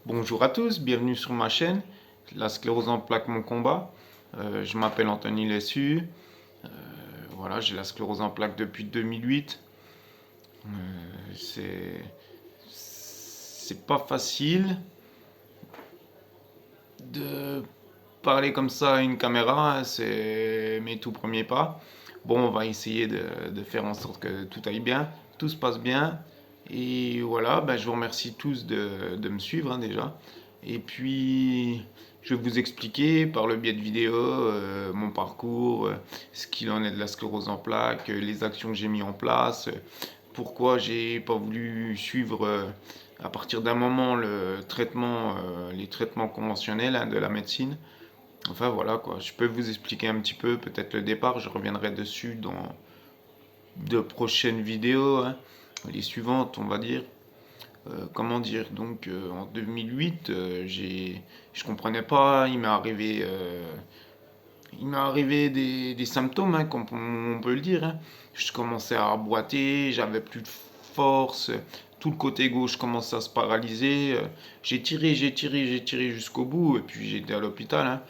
Bonjour à tous, bienvenue sur ma chaîne, la sclérose en plaques mon combat. Je m'appelle Anthony Lessu. Voilà, j'ai la sclérose en plaques depuis 2008. C'est pas facile de parler comme ça à une caméra, hein, c'est mes tout premiers pas. Bon, on va essayer de faire en sorte que tout aille bien, tout se passe bien. Et voilà, ben, je vous remercie tous de me suivre, hein, déjà. Et puis, je vais vous expliquer par le biais de vidéos mon parcours, ce qu'il en est de la sclérose en plaques, les actions que j'ai mis en place, pourquoi j'ai pas voulu suivre à partir d'un moment les traitements conventionnels, hein, de la médecine. Enfin voilà quoi, je peux vous expliquer un petit peu peut-être le départ, je reviendrai dessus dans de prochaines vidéos, hein, les suivantes on va dire. Comment dire, donc en 2008, je comprenais pas, il m'est arrivé des symptômes, hein, comme on peut le dire, hein. Je commençais à boiter, j'avais plus de force, tout le côté gauche commençait à se paralyser. J'ai tiré jusqu'au bout, et puis j'étais à l'hôpital, hein,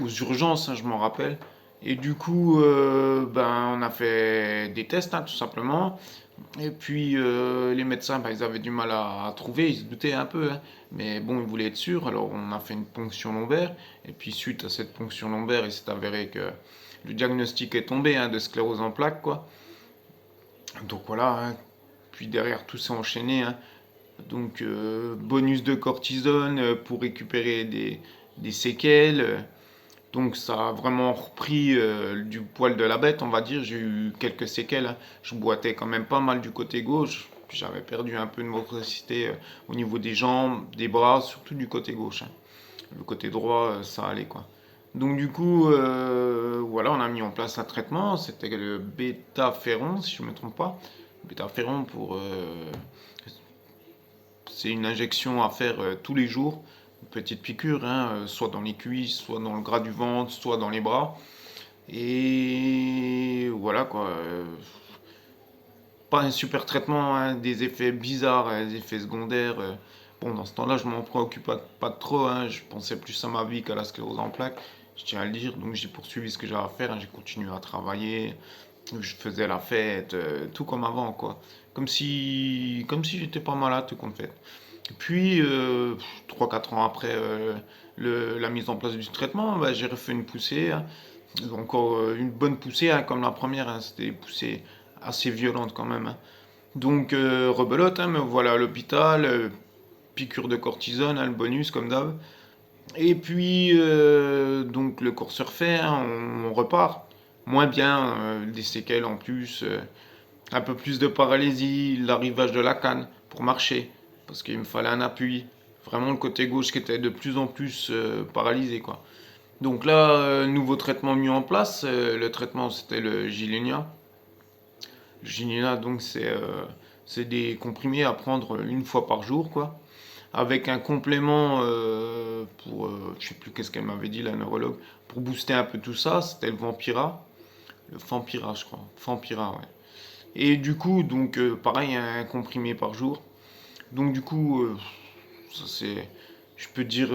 aux urgences, hein, je m'en rappelle. Et du coup, ben, on a fait des tests, hein, tout simplement. Et puis les médecins, ben, ils avaient du mal à trouver, ils se doutaient un peu, hein. Mais bon, ils voulaient être sûrs, alors on a fait une ponction lombaire. Et puis suite à cette ponction lombaire, il s'est avéré que le diagnostic est tombé, hein, de sclérose en plaques, quoi. Donc voilà, hein. Puis derrière tout s'est enchaîné, hein. Donc bonus de cortisone pour récupérer des séquelles. Donc ça a vraiment repris du poil de la bête, on va dire. J'ai eu quelques séquelles, hein. Je boitais quand même pas mal du côté gauche. J'avais perdu un peu de motricité au niveau des jambes, des bras, surtout du côté gauche, hein. Le côté droit, ça allait quoi. Donc du coup, voilà, on a mis en place un traitement. C'était le bêta-féron, si je ne me trompe pas. Bêta-féron c'est une injection à faire tous les jours. Une petite piqûre, hein, soit dans les cuisses, soit dans le gras du ventre, soit dans les bras. Et voilà quoi. Pas un super traitement, hein, des effets bizarres, des effets secondaires. Bon, dans ce temps-là, je m'en préoccupais pas trop, hein, je pensais plus à ma vie qu'à la sclérose en plaques, je tiens à le dire. Donc j'ai poursuivi ce que j'avais à faire, hein, j'ai continué à travailler, je faisais la fête, tout comme avant, quoi. Comme si j'étais pas malade, tout compte fait. Puis, 3-4 ans après la mise en place du traitement, bah, j'ai refait une poussée, hein. Encore une bonne poussée, hein, comme la première, hein. C'était une poussée assez violente quand même, hein. Donc, rebelote, hein, me voilà à l'hôpital, piqûre de cortisone, hein, le bonus comme d'hab. Et puis, donc le cours se refait, hein, on repart. Moins bien, des séquelles en plus, un peu plus de paralysie, l'arrivage de la canne pour marcher, parce qu'il me fallait un appui. Vraiment le côté gauche qui était de plus en plus paralysé, quoi. Donc là, nouveau traitement mis en place. Le traitement, c'était le Gilenya. Le Gilenya, donc, c'est des comprimés à prendre une fois par jour, quoi. Avec un complément pour, je sais plus qu'est-ce qu'elle m'avait dit, la neurologue, pour booster un peu tout ça, c'était le Vampira. Le Vampira, je crois. Vampira, ouais. Et du coup, donc, pareil, un comprimé par jour. Donc, du coup, ça c'est. Je peux dire,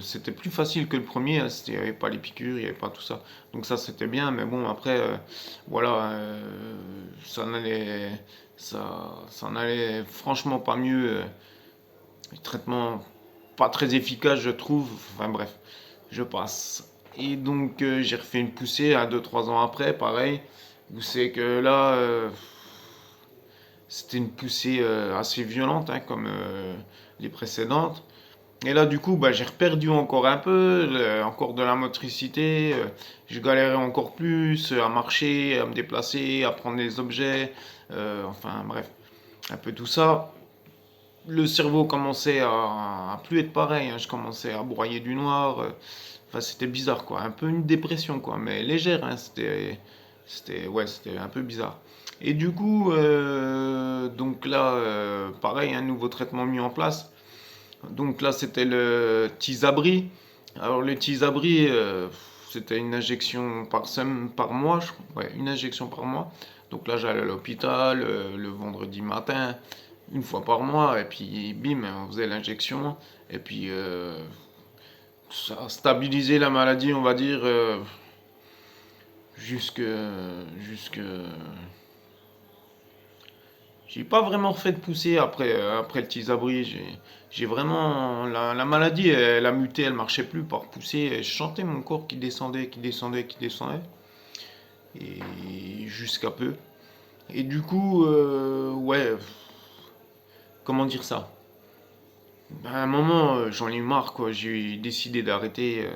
c'était plus facile que le premier, hein. Il n'y avait pas les piqûres, il n'y avait pas tout ça. Donc, ça c'était bien, mais bon, après, voilà, ça n'allait franchement pas mieux. Le traitement pas très efficace, je trouve. Enfin, bref, je passe. Et donc, j'ai refait une poussée à 2-3 ans après, pareil. Où c'est que là, c'était une poussée assez violente, hein, comme les précédentes. Et là, du coup, bah, j'ai reperdu encore un peu, encore de la motricité. Je galérais encore plus à marcher, à me déplacer, à prendre des objets. Enfin, bref, un peu tout ça. Le cerveau commençait à plus être pareil, hein. Je commençais à broyer du noir. Enfin, c'était bizarre, quoi. Un peu une dépression, quoi. Mais légère, hein. Ouais, c'était un peu bizarre. Et du coup, donc là, pareil, un nouveau traitement mis en place. Donc là, c'était le Tizabri. Alors le Tizabri, c'était une injection par mois, ouais, une injection par mois. Donc là, j'allais à l'hôpital le vendredi matin. une fois par mois, et puis bim, on faisait l'injection, et puis ça a stabilisé la maladie, on va dire, jusque, jusque, j'ai pas vraiment fait de poussée après le tisabri. J'ai vraiment. La maladie, elle a muté, elle marchait plus par poussée. Et je sentais mon corps qui descendait, qui descendait, qui descendait. Et jusqu'à peu. Et du coup, ouais, comment dire ça? Ben, à un moment, j'en ai eu marre, quoi. J'ai décidé d'arrêter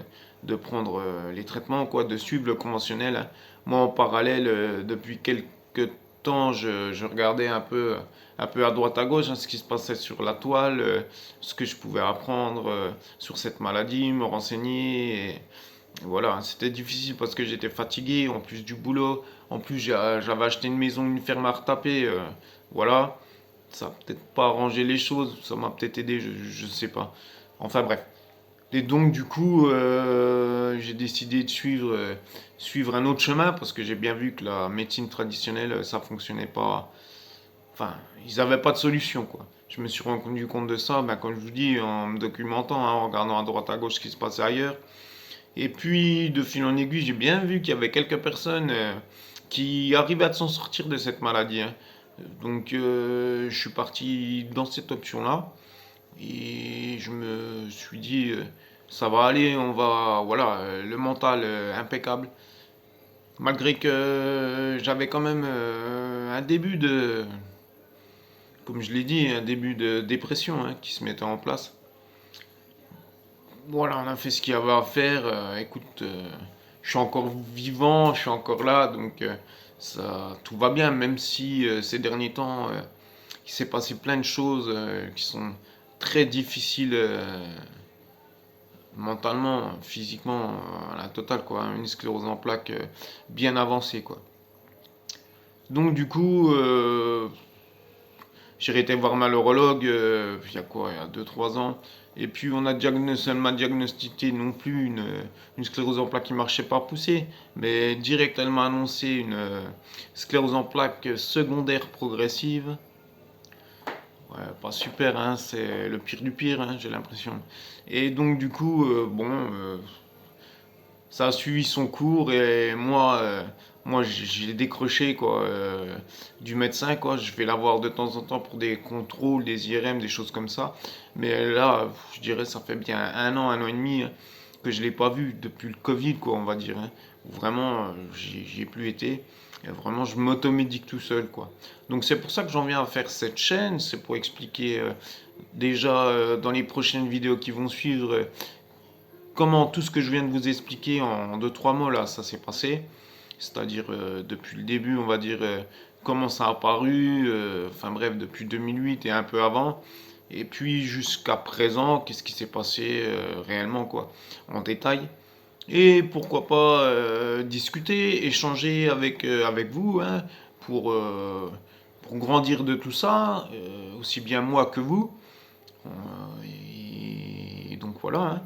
de prendre les traitements, quoi, de suivre le conventionnel, hein. Moi, en parallèle, depuis quelques temps, je regardais un peu à droite à gauche, hein, ce qui se passait sur la toile, ce que je pouvais apprendre sur cette maladie, me renseigner. Et voilà, hein, c'était difficile parce que j'étais fatigué, en plus du boulot. En plus, j'avais acheté une maison, une ferme à retaper. Voilà. Ça a peut-être pas arrangé les choses, ça m'a peut-être aidé, je sais pas. Enfin bref. Et donc du coup, j'ai décidé de suivre un autre chemin parce que j'ai bien vu que la médecine traditionnelle, ça fonctionnait pas. Enfin, ils avaient pas de solution, quoi. Je me suis rendu compte de ça, ben, comme je vous dis, en me documentant, hein, en regardant à droite à gauche ce qui se passait ailleurs. Et puis, de fil en aiguille, j'ai bien vu qu'il y avait quelques personnes qui arrivaient à s'en sortir de cette maladie, hein. Donc, je suis parti dans cette option-là. Et je me suis dit, ça va aller, on va, voilà, le mental impeccable. Malgré que j'avais quand même un début de, comme je l'ai dit, un début de dépression, hein, qui se mettait en place. Voilà, on a fait ce qu'il y avait à faire. Écoute, je suis encore vivant, je suis encore là, donc ça, tout va bien, même si ces derniers temps, il s'est passé plein de choses qui sont très difficiles mentalement, physiquement, à la totale, quoi. Une sclérose en plaques bien avancée, quoi. Donc, du coup, j'ai été voir ma neurologue il y a quoi, il y a 2 3 ans. Et puis, elle m'a diagnostiqué non plus une sclérose en plaques qui marchait pas poussée, mais direct, elle m'a annoncé une sclérose en plaques secondaire progressive. Ouais, pas super, hein, c'est le pire du pire, hein, j'ai l'impression. Et donc, du coup, bon, ça a suivi son cours et moi j'ai décroché quoi du médecin quoi. Je vais la voir de temps en temps pour des contrôles, des IRM, des choses comme ça. Mais là, je dirais ça fait bien un an et demi hein, que je l'ai pas vue depuis le Covid quoi, on va dire, hein. Où vraiment j'y ai plus été. Et vraiment, je m'automédique tout seul quoi. Donc c'est pour ça que j'en viens à faire cette chaîne, c'est pour expliquer déjà dans les prochaines vidéos qui vont suivre comment tout ce que je viens de vous expliquer en 2 3 mots là, ça s'est passé. C'est-à-dire depuis le début, on va dire comment ça a apparu, enfin bref, depuis 2008 et un peu avant. Et puis jusqu'à présent, qu'est-ce qui s'est passé réellement, quoi, en détail. Et pourquoi pas discuter, échanger avec vous, hein, pour, euh, pour grandir de tout ça, aussi bien moi que vous. Et donc voilà, hein.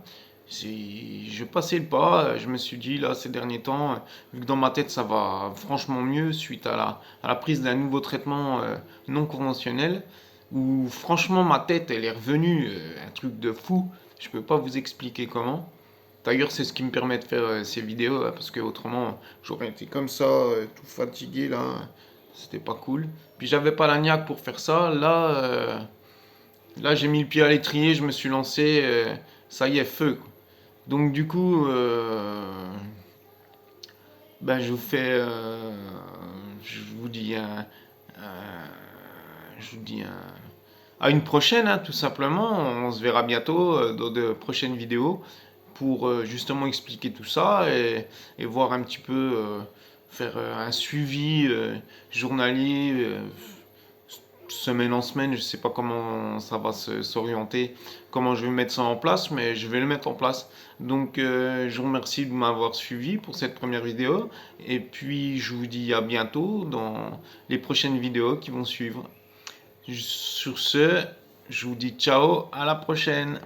Je passais le pas, je me suis dit là ces derniers temps, vu que dans ma tête ça va franchement mieux suite à la prise d'un nouveau traitement non conventionnel, où franchement ma tête elle est revenue, un truc de fou, je peux pas vous expliquer comment. D'ailleurs c'est ce qui me permet de faire ces vidéos, hein, parce que autrement j'aurais été comme ça, tout fatigué là, c'était pas cool. Puis j'avais pas la niaque pour faire ça, là j'ai mis le pied à l'étrier, je me suis lancé, ça y est, feu, quoi. Donc du coup, ben, je vous dis je vous dis à une prochaine, hein, tout simplement. On se verra bientôt dans de prochaines vidéos pour justement expliquer tout ça et voir un petit peu, faire un suivi journalier, semaine en semaine. Je sais pas comment ça va s'orienter, comment je vais mettre ça en place, mais je vais le mettre en place. Donc, je vous remercie de m'avoir suivi pour cette première vidéo. Et puis, je vous dis à bientôt dans les prochaines vidéos qui vont suivre. Sur ce, je vous dis ciao, à la prochaine.